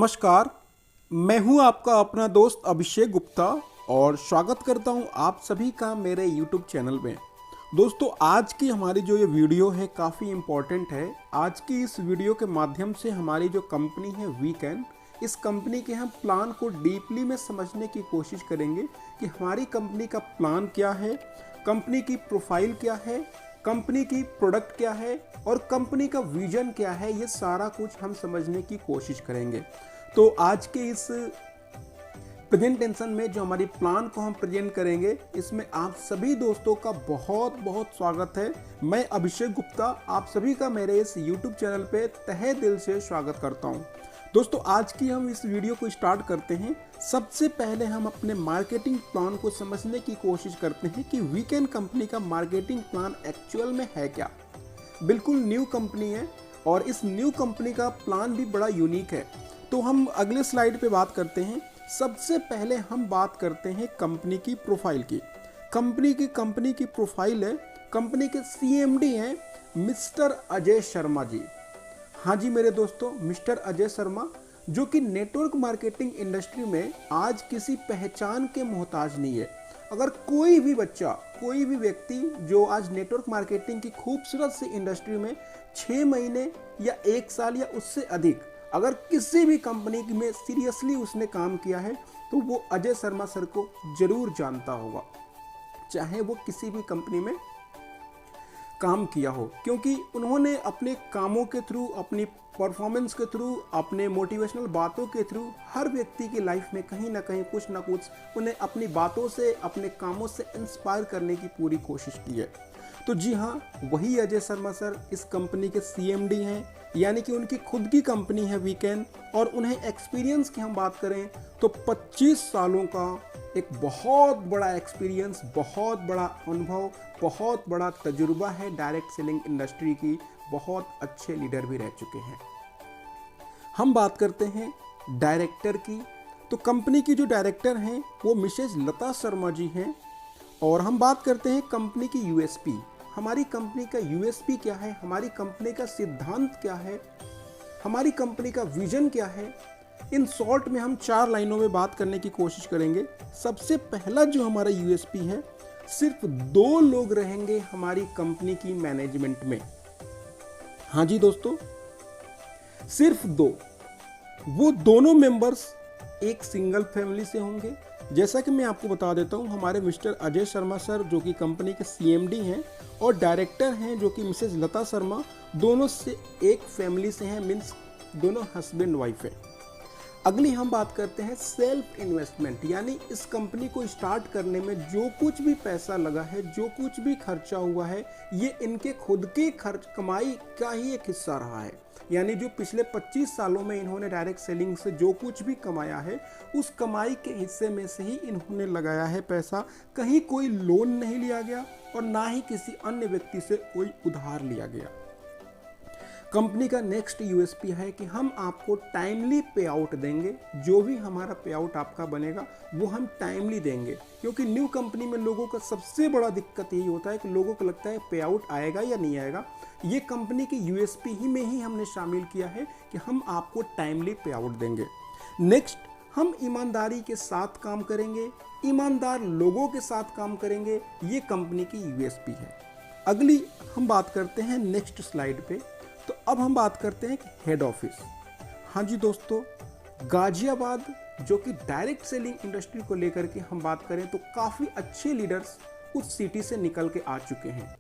नमस्कार। मैं हूं आपका अपना दोस्त अभिषेक गुप्ता और स्वागत करता हूं आप सभी का मेरे YouTube चैनल में। दोस्तों, आज की हमारी जो ये वीडियो है काफ़ी इम्पॉर्टेंट है। आज की इस वीडियो के माध्यम से हमारी जो कंपनी है वीकेन, इस कंपनी के हम प्लान को डीपली में समझने की कोशिश करेंगे कि हमारी कंपनी का प्लान क्या है, कंपनी की प्रोफाइल क्या है, कंपनी की प्रोडक्ट क्या है और कंपनी का विजन क्या है। ये सारा कुछ हम समझने की कोशिश करेंगे। तो आज के इस प्रेजेंटेशन में जो हमारी प्लान को हम प्रेजेंट करेंगे, इसमें आप सभी दोस्तों का बहुत बहुत स्वागत है। मैं अभिषेक गुप्ता आप सभी का मेरे इस YouTube चैनल पे तहे दिल से स्वागत करता हूँ। दोस्तों, आज की हम इस वीडियो को स्टार्ट करते हैं। सबसे पहले हम अपने मार्केटिंग प्लान को समझने की कोशिश करते हैं कि वीकेन कंपनी का मार्केटिंग प्लान एक्चुअल में है क्या। बिल्कुल न्यू कंपनी है और इस न्यू कंपनी का प्लान भी बड़ा यूनिक है। तो हम अगले स्लाइड पे बात करते हैं। सबसे पहले हम बात करते हैं कंपनी की प्रोफाइल की। कंपनी की प्रोफाइल है, कंपनी के CMD हैं मिस्टर अजय शर्मा जी। हाँ जी मेरे दोस्तों, मिस्टर अजय शर्मा जो कि नेटवर्क मार्केटिंग इंडस्ट्री में आज किसी पहचान के मोहताज नहीं है। अगर कोई भी बच्चा, कोई भी व्यक्ति जो आज नेटवर्क मार्केटिंग की खूबसूरत सी इंडस्ट्री में 6 महीने या 1 साल या उससे अधिक अगर किसी भी कंपनी में सीरियसली उसने काम किया है, तो वो अजय शर्मा सर को जरूर जानता होगा, चाहे वो किसी भी कंपनी में काम किया हो, क्योंकि उन्होंने अपने कामों के थ्रू, अपनी परफॉर्मेंस के थ्रू, अपने मोटिवेशनल बातों के थ्रू हर व्यक्ति की लाइफ में कहीं ना कहीं कुछ ना कुछ उन्हें अपनी बातों से, अपने कामों से इंस्पायर करने की पूरी कोशिश की है। तो जी हाँ, वही अजय शर्मा सर इस कंपनी के CMD हैं, यानी कि उनकी खुद की कंपनी है वीकेन। और उन्हें एक्सपीरियंस की हम बात करें तो 25 सालों का एक बहुत बड़ा एक्सपीरियंस, बहुत बड़ा अनुभव, बहुत बड़ा तजुर्बा है डायरेक्ट सेलिंग इंडस्ट्री की। बहुत अच्छे लीडर भी रह चुके हैं। हम बात करते हैं डायरेक्टर की। तो कंपनी की जो डायरेक्टर हैं वो मिसेज लता शर्मा जी हैं। और हम बात करते हैं कंपनी की USP। हमारी कंपनी का USP क्या है, हमारी कंपनी का सिद्धांत क्या है, हमारी कंपनी का विजन क्या है। इन शॉर्ट में हम 4 लाइनों में बात करने की कोशिश करेंगे। सबसे पहला जो हमारा USP है, सिर्फ 2 लोग रहेंगे हमारी कंपनी की मैनेजमेंट में। हाँ जी दोस्तों, सिर्फ 2। वो दोनों मेंबर्स एक सिंगल फैमिली से होंगे। जैसा कि मैं आपको बता देता हूं, हमारे मिस्टर अजय शर्मा सर जो कि कंपनी के CMD हैं और डायरेक्टर हैं जो कि मिसेज लता शर्मा, दोनों से एक फैमिली से हैं, मीन्स दोनों हस्बैंड वाइफ है। अगली हम बात करते हैं सेल्फ इन्वेस्टमेंट, यानी इस कंपनी को स्टार्ट करने में जो कुछ भी पैसा लगा है, जो कुछ भी खर्चा हुआ है, ये इनके खुद के खर्च कमाई का ही एक हिस्सा रहा है। यानी जो पिछले 25 सालों में इन्होंने डायरेक्ट सेलिंग से जो कुछ भी कमाया है, उस कमाई के हिस्से में से ही इन्होंने लगाया है पैसा। कहीं कोई लोन नहीं लिया गया और ना ही किसी अन्य व्यक्ति से कोई उधार लिया गया। कंपनी का नेक्स्ट USP है कि हम आपको टाइमली पे आउट देंगे। जो भी हमारा पे आउट आपका बनेगा वो हम टाइमली देंगे, क्योंकि न्यू कंपनी में लोगों का सबसे बड़ा दिक्कत यही होता है कि लोगों को लगता है पे आउट आएगा या नहीं आएगा। ये कंपनी की USP ही में ही हमने शामिल किया है कि हम आपको टाइमली पे आउट देंगे। नेक्स्ट, हम ईमानदारी के साथ काम करेंगे, ईमानदार लोगों के साथ काम करेंगे। ये कंपनी की USP है। अगली हम बात करते हैं नेक्स्ट स्लाइड पे। तो अब हम बात करते हैं हेड ऑफिस। हाँ जी दोस्तों, गाजियाबाद जो कि डायरेक्ट सेलिंग इंडस्ट्री को लेकर के हम बात करें तो काफ़ी अच्छे लीडर्स उस सिटी से निकल के आ चुके हैं।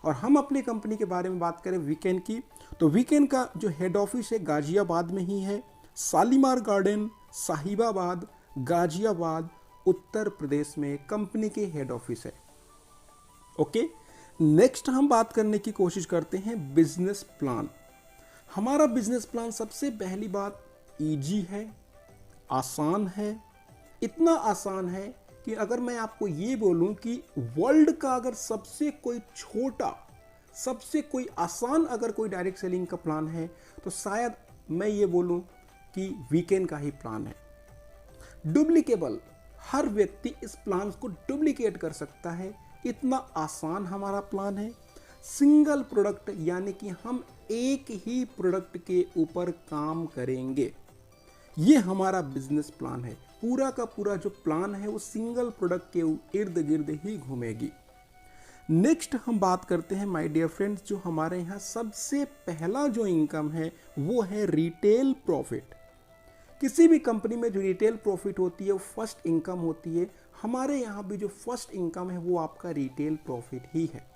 और हम अपनी कंपनी के बारे में बात करें वीकेन की, तो वीकेन का जो हेड ऑफिस है गाजियाबाद में ही है। शालीमार गार्डन, साहिबाबाद, गाजियाबाद, उत्तर प्रदेश में कंपनी के हेड ऑफिस है। ओके, नेक्स्ट हम बात करने की कोशिश करते हैं बिजनेस प्लान। हमारा बिजनेस प्लान सबसे पहली बात इजी है, आसान है। इतना आसान है कि अगर मैं आपको ये बोलूं कि वर्ल्ड का अगर सबसे कोई छोटा, सबसे कोई आसान अगर कोई डायरेक्ट सेलिंग का प्लान है, तो शायद मैं ये बोलूं कि वीकेन का ही प्लान है। डुप्लीकेबल, हर व्यक्ति इस प्लान को डुप्लीकेट कर सकता है। इतना आसान हमारा प्लान है। सिंगल प्रोडक्ट, यानी कि हम एक ही प्रोडक्ट के ऊपर काम करेंगे। ये हमारा बिजनेस प्लान है। पूरा का पूरा जो प्लान है वो सिंगल प्रोडक्ट के इर्द गिर्द ही घूमेगी। नेक्स्ट हम बात करते हैं माय डियर फ्रेंड्स, जो हमारे यहाँ सबसे पहला जो इनकम है वो है रिटेल प्रॉफिट। किसी भी कंपनी में जो रिटेल प्रॉफिट होती है वो फर्स्ट इनकम होती है। हमारे यहाँ भी जो फर्स्ट इनकम है वो आपका रिटेल प्रॉफिट ही है।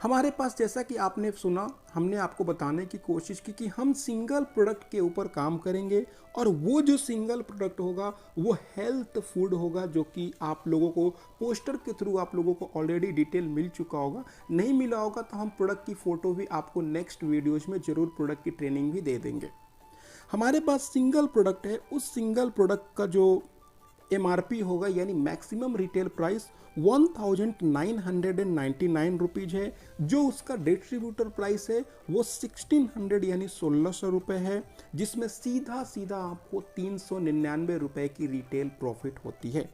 हमारे पास, जैसा कि आपने सुना, हमने आपको बताने की कोशिश की कि हम सिंगल प्रोडक्ट के ऊपर काम करेंगे और वो जो सिंगल प्रोडक्ट होगा वो हेल्थ फूड होगा, जो कि आप लोगों को पोस्टर के थ्रू आप लोगों को ऑलरेडी डिटेल मिल चुका होगा। नहीं मिला होगा तो हम प्रोडक्ट की फ़ोटो भी आपको नेक्स्ट वीडियोज़ में ज़रूर प्रोडक्ट की ट्रेनिंग भी दे देंगे। हमारे पास सिंगल प्रोडक्ट है, उस सिंगल प्रोडक्ट का जो MRP होगा यानी मैक्सिमम रिटेल प्राइस 1999 रुपीज़ है। जो उसका डिस्ट्रीब्यूटर प्राइस है वो 1600 यानी 1600 रुपये है, जिसमें सीधा सीधा आपको 399 रुपये की रिटेल प्रॉफिट होती है।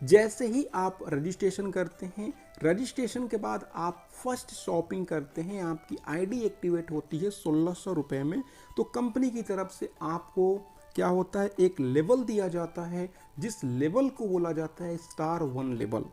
जैसे ही आप रजिस्ट्रेशन करते हैं, रजिस्ट्रेशन के बाद आप फर्स्ट शॉपिंग करते हैं, आपकी ID एक्टिवेट होती है 1600 रुपये में, तो कंपनी की तरफ से आपको क्या होता है, एक लेवल दिया जाता है, जिस लेवल को बोला जाता है स्टार 1 लेवल।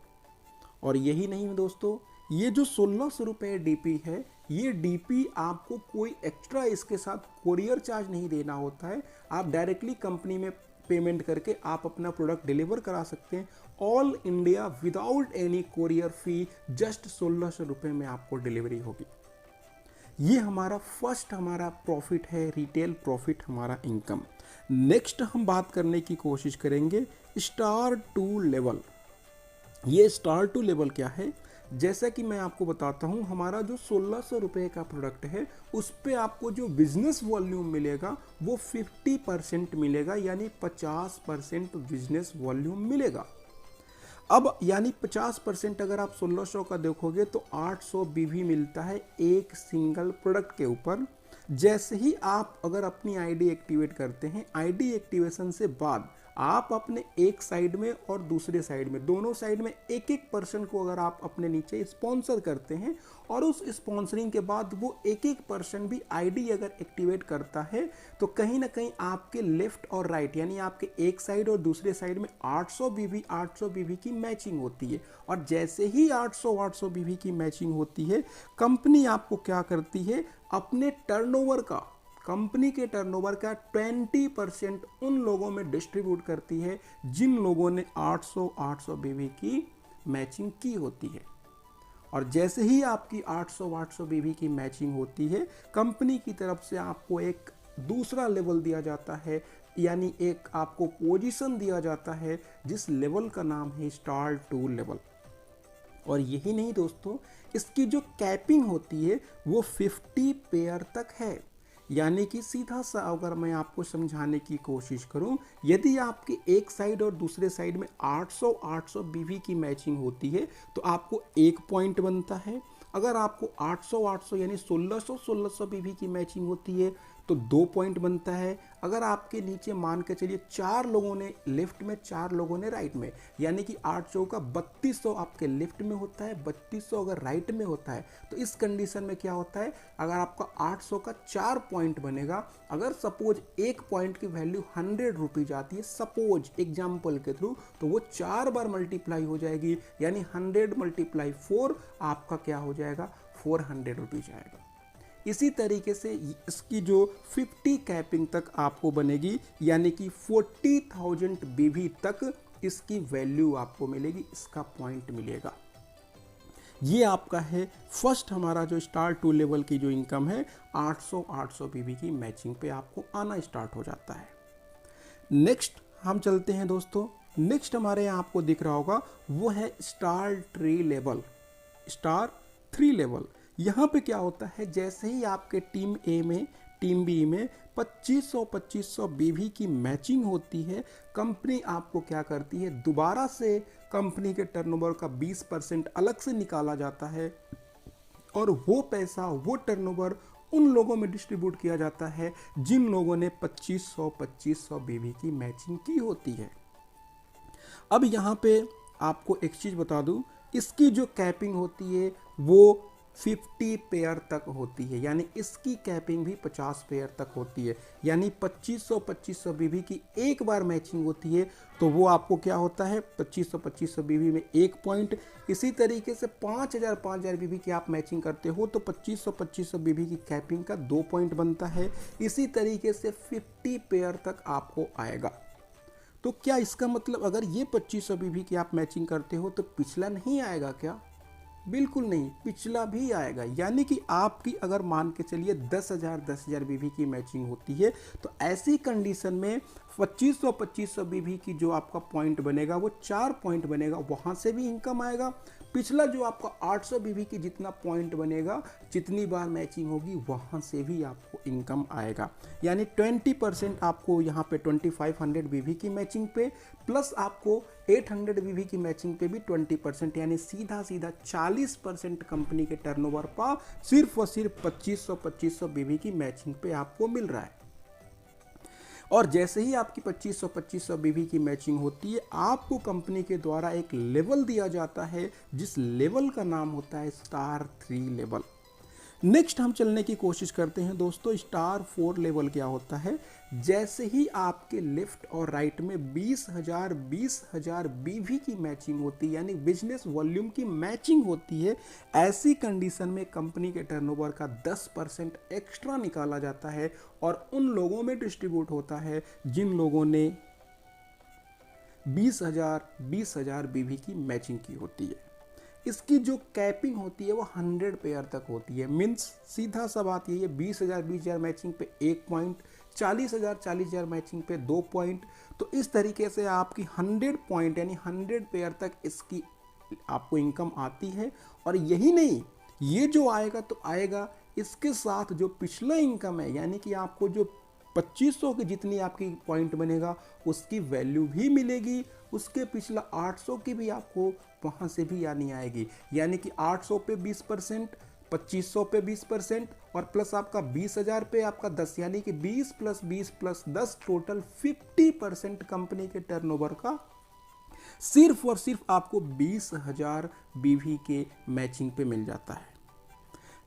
और यही नहीं दोस्तों, ये जो 1600 रुपये DP है, ये DP आपको कोई एक्स्ट्रा इसके साथ कोरियर चार्ज नहीं देना होता है। आप डायरेक्टली कंपनी में पेमेंट करके आप अपना प्रोडक्ट डिलीवर करा सकते हैं all India without any courier fee. Just 1600 रुपये में आपको डिलीवरी होगी। ये हमारा फर्स्ट प्रॉफिट है, रिटेल प्रॉफिट, हमारा इनकम। नेक्स्ट हम बात करने की कोशिश करेंगे स्टार 2 लेवल। ये स्टार 2 लेवल क्या है, जैसा कि मैं आपको बताता हूँ, हमारा जो 1600 रुपये का प्रोडक्ट है उस पे आपको जो बिजनेस वॉल्यूम मिलेगा वो 50% मिलेगा, यानी 50% बिजनेस वॉल्यूम मिलेगा। अब यानी 50% अगर आप 1600 का देखोगे तो 800 BV मिलता है एक सिंगल प्रोडक्ट के ऊपर। जैसे ही आप अगर अपनी ID एक्टिवेट करते हैं, ID एक्टिवेशन से बाद आप अपने एक साइड में और दूसरे साइड में, दोनों साइड में एक एक पर्सन को अगर आप अपने नीचे स्पॉन्सर करते हैं और उस स्पॉन्सरिंग के बाद वो एक एक पर्सन भी ID अगर एक्टिवेट करता है, तो कहीं ना कहीं आपके लेफ्ट और राइट यानी आपके एक साइड और दूसरे साइड में 800 BV की मैचिंग होती है। और जैसे ही 800 BV की मैचिंग होती है, कंपनी आपको क्या करती है, अपने टर्नओवर का, कंपनी के टर्नओवर का 20% उन लोगों में डिस्ट्रीब्यूट करती है जिन लोगों ने 800 BV की मैचिंग की होती है। और जैसे ही आपकी 800 BV की मैचिंग होती है, कंपनी की तरफ से आपको एक दूसरा लेवल दिया जाता है, यानी एक आपको पोजीशन दिया जाता है, जिस लेवल का नाम है स्टार 2 लेवल। और यही नहीं दोस्तों, इसकी जो कैपिंग होती है वो 50 पेयर तक है। यानी कि सीधा सा अगर मैं आपको समझाने की कोशिश करूं, यदि आपके एक साइड और दूसरे साइड में 800 BV की मैचिंग होती है तो आपको 1 पॉइंट बनता है। अगर आपको 800 यानी 1600 BV की मैचिंग होती है तो 2 पॉइंट बनता है। अगर आपके नीचे मान के चलिए 4 लोगों ने लेफ्ट में, 4 लोगों ने राइट में, यानी कि 8 चौका 3200 आपके लेफ्ट में होता है, 3200 अगर राइट में होता है, तो इस कंडीशन में क्या होता है, अगर आपका 800 का 4 पॉइंट बनेगा, अगर सपोज 1 पॉइंट की वैल्यू 100 रुपीज आती है, सपोज एग्जाम्पल के थ्रू, तो वो 4 बार मल्टीप्लाई हो जाएगी, यानी 100 × 4 आपका क्या हो जाएगा, 400 रुपीज आएगा। इसी तरीके से इसकी जो 50 कैपिंग तक आपको बनेगी, यानी कि 40,000 BV तक इसकी वैल्यू आपको मिलेगी, इसका पॉइंट मिलेगा। ये आपका है फर्स्ट हमारा जो स्टार 2 लेवल की जो इनकम है, 800 BV की मैचिंग पे आपको आना स्टार्ट हो जाता है। नेक्स्ट हम चलते हैं दोस्तों, नेक्स्ट हमारे यहाँ आपको दिख रहा होगा वो है स्टार 3 लेवल, स्टार 3 लेवल। यहाँ पे क्या होता है, जैसे ही आपके टीम ए में, टीम बी में 2500 BV की मैचिंग होती है, कंपनी आपको क्या करती है, दोबारा से कंपनी के टर्नओवर का 20% अलग से निकाला जाता है और वो पैसा, वो टर्नओवर उन लोगों में डिस्ट्रीब्यूट किया जाता है जिन लोगों ने 2500 BV की मैचिंग की होती है। अब यहाँ पे आपको एक चीज़ बता दूँ, इसकी जो कैपिंग होती है वो 50 पेयर तक होती है, यानी इसकी कैपिंग भी 50 पेयर तक होती है। यानी 2500 बीवी की एक बार मैचिंग होती है तो वो आपको क्या होता है 2500 बीवी में 1 पॉइंट। इसी तरीके से 5000 बीवी की आप मैचिंग करते हो तो 2500 बीवी की कैपिंग का 2 पॉइंट बनता है। इसी तरीके से 50 पेयर तक आपको आएगा। तो क्या इसका मतलब अगर ये 2500 बीवी की आप मैचिंग करते हो तो पिछला नहीं आएगा क्या? बिल्कुल नहीं, पिछला भी आएगा। यानी कि आपकी अगर मान के चलिए 10,000 बीवी की मैचिंग होती है तो ऐसी कंडीशन में 2500 बीवी की जो आपका पॉइंट बनेगा वो 4 पॉइंट बनेगा, वहाँ से भी इनकम आएगा। पिछला जो आपका 800 बीवी की जितना पॉइंट बनेगा, जितनी बार मैचिंग होगी, वहाँ से भी आपको इनकम आएगा। यानी 20% आपको यहाँ पे 2500 बीवी की मैचिंग पे प्लस आपको 800 बीवी की मैचिंग पे भी 20%, यानी सीधा 40% कंपनी के टर्नओवर पर सिर्फ और सिर्फ 2500 बीवी की मैचिंग पे आपको मिल रहा है। और जैसे ही आपकी 2500 बीवी की मैचिंग होती है, आपको कंपनी के द्वारा एक लेवल दिया जाता है जिस लेवल का नाम होता है स्टार 3 लेवल। नेक्स्ट हम चलने की कोशिश करते हैं दोस्तों, स्टार 4 लेवल क्या होता है। जैसे ही आपके लेफ्ट और राइट में 20,000 बीवी की मैचिंग होती है, यानी बिजनेस वॉल्यूम की मैचिंग होती है, ऐसी कंडीशन में कंपनी के टर्नओवर का 10% एक्स्ट्रा निकाला जाता है और उन लोगों में डिस्ट्रीब्यूट होता है जिन लोगों ने 20,000 बीवी की मैचिंग की होती है। इसकी जो कैपिंग होती है वो 100 पेयर तक होती है। मीन्स सीधा सा बात यही है, 20,000 मैचिंग पे 1 पॉइंट, 40,000 मैचिंग पे 2 पॉइंट। तो इस तरीके से आपकी 100 पॉइंट यानी 100 पेयर तक इसकी आपको इनकम आती है। और यही नहीं, ये जो आएगा तो आएगा, इसके साथ जो पिछला इनकम है, यानी कि आपको जो 2500 की जितनी आपकी पॉइंट बनेगा उसकी वैल्यू भी मिलेगी, उसके पिछला 800 की भी आपको वहाँ से भी आनी आएगी। यानी कि 800 पे 20%, 2500 पे 20% और प्लस आपका 20,000 पे आपका 10, यानी कि 20 + 10 टोटल 50% कंपनी के टर्नओवर का सिर्फ और सिर्फ आपको 20,000 बीवी के मैचिंग पे मिल जाता है।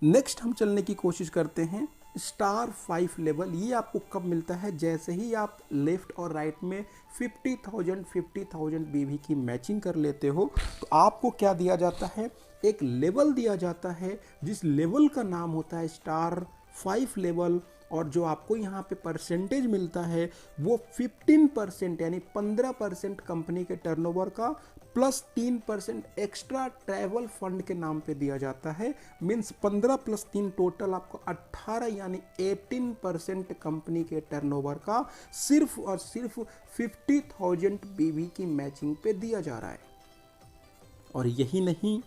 नेक्स्ट हम चलने की कोशिश करते हैं स्टार 5 लेवल। ये आपको कब मिलता है? जैसे ही आप लेफ्ट और राइट में 50,000 बीवी की मैचिंग कर लेते हो तो आपको क्या दिया जाता है? एक लेवल दिया जाता है जिस लेवल का नाम होता है स्टार 5 लेवल। और जो आपको यहाँ पे परसेंटेज मिलता है वो 15% यानी 15% कंपनी के टर्नओवर का प्लस 3% एक्स्ट्रा ट्रैवल फंड के नाम पे दिया जाता है। मीन्स 15 + 3 टोटल आपको 18 यानी 18% कंपनी के टर्नओवर का सिर्फ और सिर्फ 50,000 बीवी की मैचिंग पे दिया जा रहा है। और यही नहीं,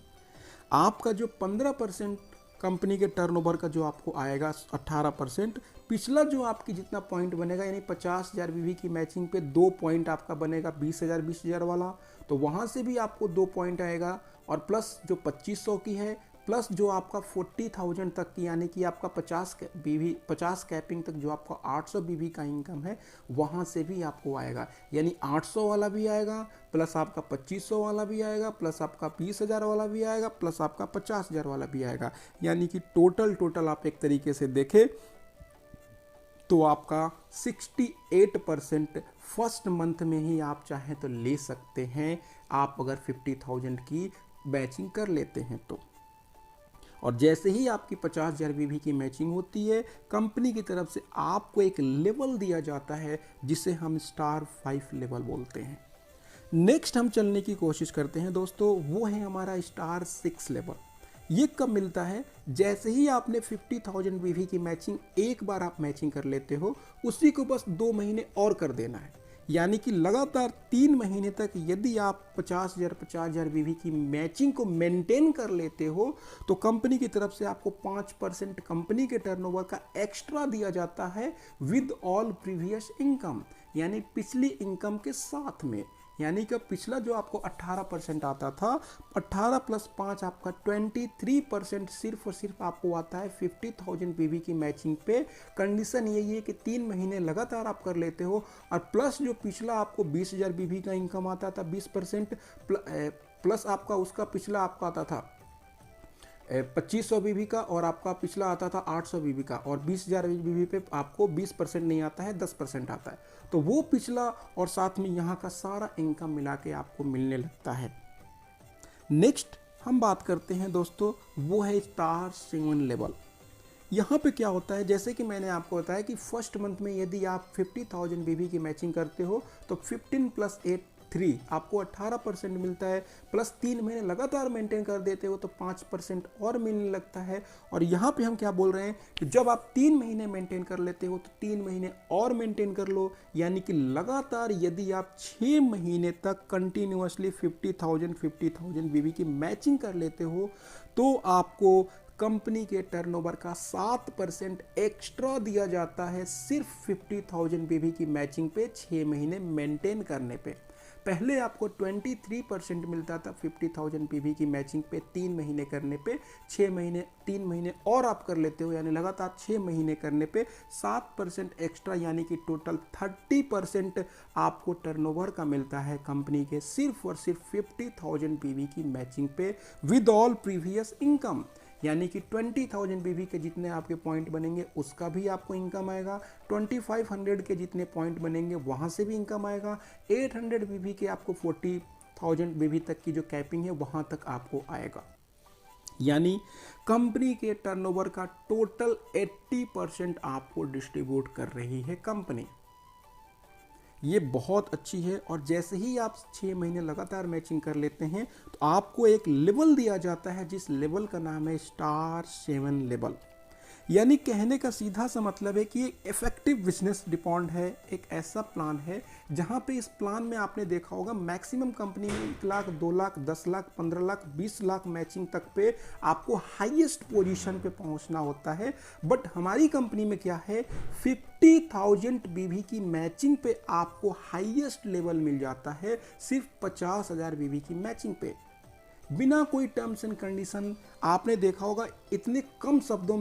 आपका जो 15% कंपनी के टर्नओवर का जो आपको आएगा 18%, पिछला जो आपकी जितना पॉइंट बनेगा यानी 50,000 बीवी की मैचिंग पे 2 पॉइंट आपका बनेगा 20,000 वाला, तो वहाँ से भी आपको 2 पॉइंट आएगा। और प्लस जो 2500 की है प्लस जो आपका 40,000 तक की यानी कि आपका 50 कैपिंग तक जो आपका 800 बीवी का इनकम है वहाँ से भी आपको आएगा। यानी 800 वाला भी आएगा प्लस आपका 2500 वाला भी आएगा प्लस आपका 20,000 वाला भी आएगा प्लस आपका 50,000 वाला भी आएगा। यानी कि टोटल आप एक तरीके से देखें तो आपका 68% फर्स्ट मंथ में ही आप चाहें तो ले सकते हैं, आप अगर 50,000 की मैचिंग कर लेते हैं तो। और जैसे ही आपकी 50,000 बीवी की मैचिंग होती है, कंपनी की तरफ से आपको एक लेवल दिया जाता है जिसे हम स्टार 5 लेवल बोलते हैं। नेक्स्ट हम चलने की कोशिश करते हैं दोस्तों, वो है हमारा स्टार 6 लेवल। ये कब मिलता है? जैसे ही आपने 50,000 बीवी की मैचिंग एक बार आप मैचिंग कर लेते हो, उसी को बस 2 महीने और कर देना है। यानी कि लगातार 3 महीने तक यदि आप 50,000 बीवी की मैचिंग को मेंटेन कर लेते हो तो कंपनी की तरफ से आपको 5% कंपनी के टर्नओवर का एक्स्ट्रा दिया जाता है विद ऑल प्रीवियस इनकम, यानी पिछली इनकम के साथ में। यानी कि पिछला जो आपको 18% आता था, 18 + 5 आपका 23% सिर्फ और सिर्फ आपको आता है 50,000 बीवी की मैचिंग पे। कंडीशन यही है कि 3 महीने लगातार आप कर लेते हो और प्लस जो पिछला आपको 20,000 बीवी का इनकम आता था 20% प्लस आपका उसका पिछला आपका आता था 2500 बीबी का, और आपका पिछला आता था 800 बीबी का, और 20,000 बीबी पे आपको 20% नहीं आता है, 10% आता है। तो वो पिछला और साथ में यहाँ का सारा इनकम मिला के आपको मिलने लगता है। नेक्स्ट हम बात करते हैं दोस्तों, वो है स्टार 7 लेवल। यहाँ पे क्या होता है, जैसे कि मैंने आपको बताया कि फर्स्ट मंथ में यदि आप 50,000 बीबी की मैचिंग करते हो तो 15 + 8 3 आपको 18% मिलता है, प्लस 3 महीने लगातार मेंटेन कर देते हो तो 5% और मिलने लगता है। और यहाँ पे हम क्या बोल रहे हैं कि जब आप 3 महीने मेंटेन कर लेते हो तो 3 महीने और मेंटेन कर लो, यानी कि लगातार यदि आप 6 महीने तक कंटिन्यूसली 50,000 बीबी की मैचिंग कर लेते हो तो आपको कंपनी के टर्नओवर का 7% एक्स्ट्रा दिया जाता है, सिर्फ 50,000 बीबी की मैचिंग पे 6 महीने मेंटेन करने पे। पहले आपको 23% मिलता था 50,000 बीबी की मैचिंग पे 3 महीने करने पे, 6 महीने 3 महीने और आप कर लेते हो, यानी लगातार 6 महीने करने पे 7% एक्स्ट्रा, यानी कि टोटल 30% आपको टर्नओवर का मिलता है कंपनी के सिर्फ और सिर्फ 50,000 बीबी की मैचिंग पे विद ऑल प्रीवियस इनकम। यानी कि 20,000 बीबी के जितने आपके पॉइंट बनेंगे उसका भी आपको इनकम आएगा, 2500 के जितने पॉइंट बनेंगे वहाँ से भी इनकम आएगा, 800 बीबी के आपको 40,000 बीबी तक की जो कैपिंग है वहाँ तक आपको आएगा। यानी कंपनी के टर्नओवर का टोटल 80% आपको डिस्ट्रीब्यूट कर रही है कंपनी। ये बहुत अच्छी है। और जैसे ही आप 6 महीने लगातार मैचिंग कर लेते हैं तो आपको एक लेवल दिया जाता है, जिस लेवल का नाम है स्टार 7 लेवल। यानी कहने का सीधा सा मतलब है कि एक इफेक्टिव बिजनेस डिपॉन्ड है, एक ऐसा प्लान है जहां पे इस प्लान में आपने देखा होगा मैक्सिमम कंपनी में 1 लाख, 2 लाख, 10 लाख, 15 लाख, 20 लाख मैचिंग तक पे आपको हाईएस्ट पोजीशन पे पहुंचना होता है। बट हमारी कंपनी में क्या है, 50,000 बीबी की मैचिंग पे आपको हाईएस्ट लेवल मिल जाता है, सिर्फ 50,000 बीबी की मैचिंग पे, बिना कोई टर्म्स एंड कंडीशन। आपने देखा होगा इतने कम शब्दों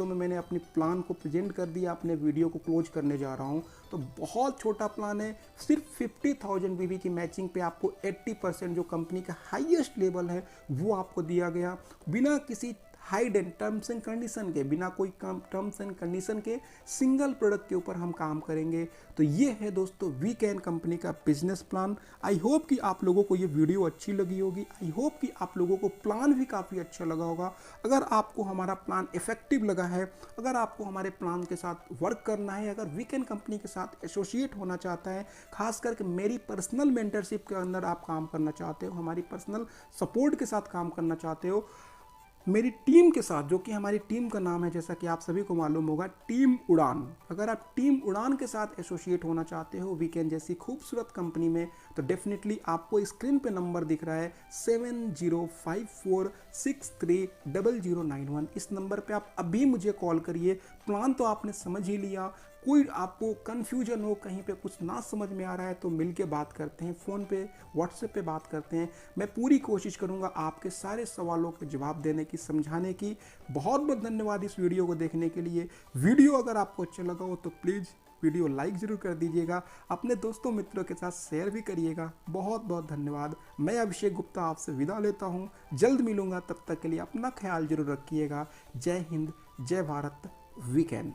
में मैंने अपनी प्लान को प्रेजेंट कर दिया, अपने वीडियो को क्लोज करने जा रहा हूं। तो बहुत छोटा प्लान है, सिर्फ 50,000 बीबी की मैचिंग पे आपको 80% जो कंपनी का हाईएस्ट लेवल है वो आपको दिया गया, बिना किसी hide and terms and condition के, बिना कोई टर्म्स एंड कंडीशन के सिंगल प्रोडक्ट के ऊपर हम काम करेंगे। तो ये है दोस्तों वीकेन कंपनी का बिजनेस प्लान। आई होप कि आप लोगों को ये वीडियो अच्छी लगी होगी, आई होप कि आप लोगों को प्लान भी काफ़ी अच्छा लगा होगा। अगर आपको हमारा प्लान इफेक्टिव लगा है, अगर आपको हमारे प्लान के साथ वर्क करना है, अगर वीकेन कंपनी के साथ एसोसिएट होना चाहता है, खास करके मेरी पर्सनल मेंटरशिप के अंदर आप काम करना चाहते हो, हमारी पर्सनल सपोर्ट के साथ काम करना चाहते हो, मेरी टीम के साथ, जो कि हमारी टीम का नाम है जैसा कि आप सभी को मालूम होगा टीम उड़ान, अगर आप टीम उड़ान के साथ एसोसिएट होना चाहते हो वीकेन जैसी खूबसूरत कंपनी में, तो डेफिनेटली आपको स्क्रीन पे नंबर दिख रहा है 7054630091। इस नंबर पे आप अभी मुझे कॉल करिए। प्लान तो आपने समझ ही लिया, कोई आपको कन्फ्यूजन हो, कहीं पे कुछ ना समझ में आ रहा है तो मिलके बात करते हैं, फ़ोन पे व्हाट्सएप पे बात करते हैं। मैं पूरी कोशिश करूंगा आपके सारे सवालों के जवाब देने की, समझाने की। बहुत बहुत धन्यवाद इस वीडियो को देखने के लिए। वीडियो अगर आपको अच्छा लगा हो तो प्लीज़ वीडियो लाइक ज़रूर कर दीजिएगा, अपने दोस्तों मित्रों के साथ शेयर भी करिएगा। बहुत बहुत धन्यवाद। मैं अभिषेक गुप्ता आपसे विदा लेता हूँ, जल्द मिलूंगा, तब तक के लिए अपना ख्याल जरूर रखिएगा। जय हिंद, जय भारत, वीकेन।